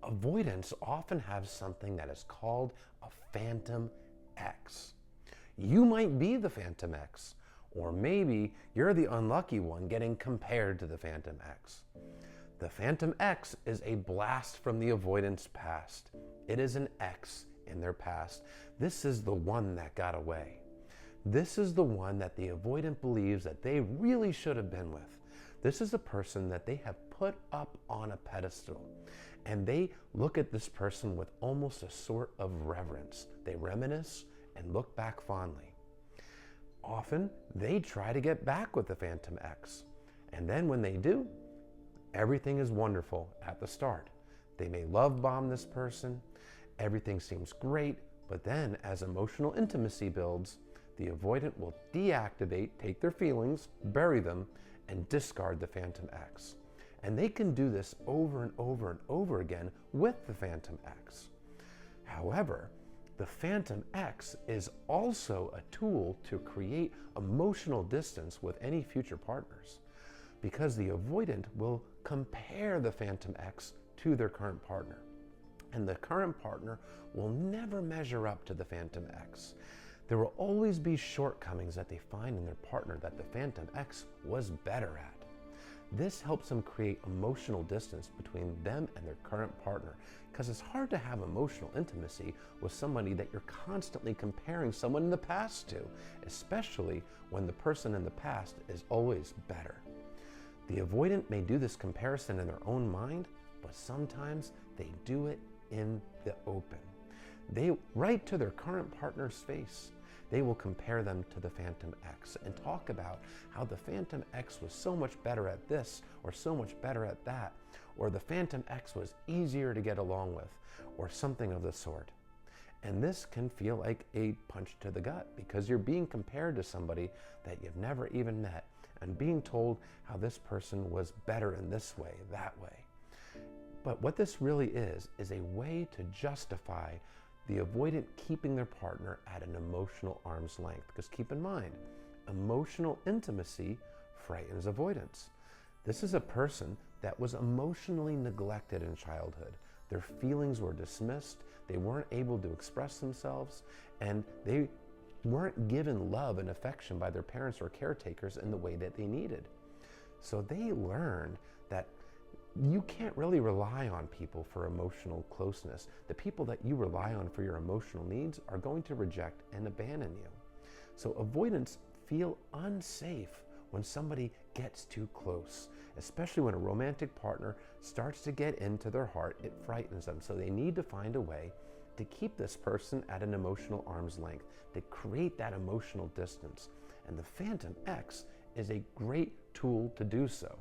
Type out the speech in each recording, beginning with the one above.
Avoidants often have something that is called a phantom X. You might be the phantom X, or maybe you're the unlucky one getting compared to the phantom X. The phantom X is a blast from the avoidant's past. It is an X in their past. This is the one that got away. This is the one that the avoidant believes that they really should have been with. This is a person that they have put up on a pedestal, and they look at this person with almost a sort of reverence. They reminisce and look back fondly. Often, they try to get back with the phantom X, and then when they do, everything is wonderful at the start. They may love bomb this person, everything seems great, but then as emotional intimacy builds, the avoidant will deactivate, take their feelings, bury them, and discard the phantom X. And they can do this over and over and over again with the phantom X. However, the phantom X is also a tool to create emotional distance with any future partners, because the avoidant will compare the phantom X to their current partner. And the current partner will never measure up to the phantom X. There will always be shortcomings that they find in their partner that the phantom X was better at. This helps them create emotional distance between them and their current partner, because it's hard to have emotional intimacy with somebody that you're constantly comparing someone in the past to, especially when the person in the past is always better. The avoidant may do this comparison in their own mind, but sometimes they do it in the open. They right to their current partner's face. They will compare them to the phantom X and talk about how the phantom X was so much better at this or so much better at that, or the phantom X was easier to get along with, or something of the sort. And this can feel like a punch to the gut, because you're being compared to somebody that you've never even met and being told how this person was better in this way, that way. But what this really is a way to justify the avoidant keeping their partner at an emotional arm's length. Because keep in mind, emotional intimacy frightens avoidance. This is a person that was emotionally neglected in childhood. Their feelings were dismissed, they weren't able to express themselves, and they weren't given love and affection by their parents or caretakers in the way that they needed. So they learned that you can't really rely on people for emotional closeness. The people that you rely on for your emotional needs are going to reject and abandon you. So avoidants feel unsafe when somebody gets too close, especially when a romantic partner starts to get into their heart. It frightens them. So they need to find a way to keep this person at an emotional arm's length, to create that emotional distance. And the phantom X is a great tool to do so.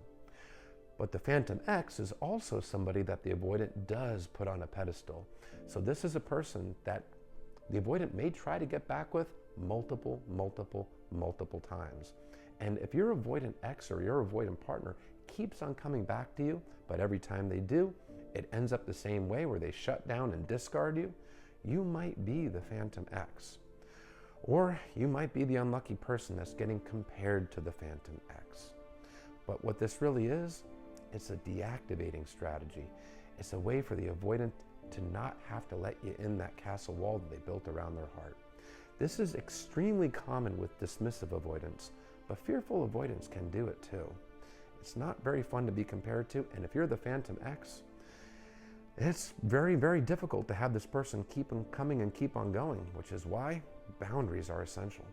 But the phantom X is also somebody that the avoidant does put on a pedestal. So this is a person that the avoidant may try to get back with multiple times. And if your avoidant X or your avoidant partner keeps on coming back to you, but every time they do, it ends up the same way where they shut down and discard you, you might be the phantom X. Or you might be the unlucky person that's getting compared to the phantom X. But what this really is, it's a deactivating strategy. It's a way for the avoidant to not have to let you in that castle wall that they built around their heart. This is extremely common with dismissive avoidance, but fearful avoidance can do it too. It's not very fun to be compared to, and if you're the phantom X, it's very difficult to have this person keep on coming and keep on going, which is why boundaries are essential.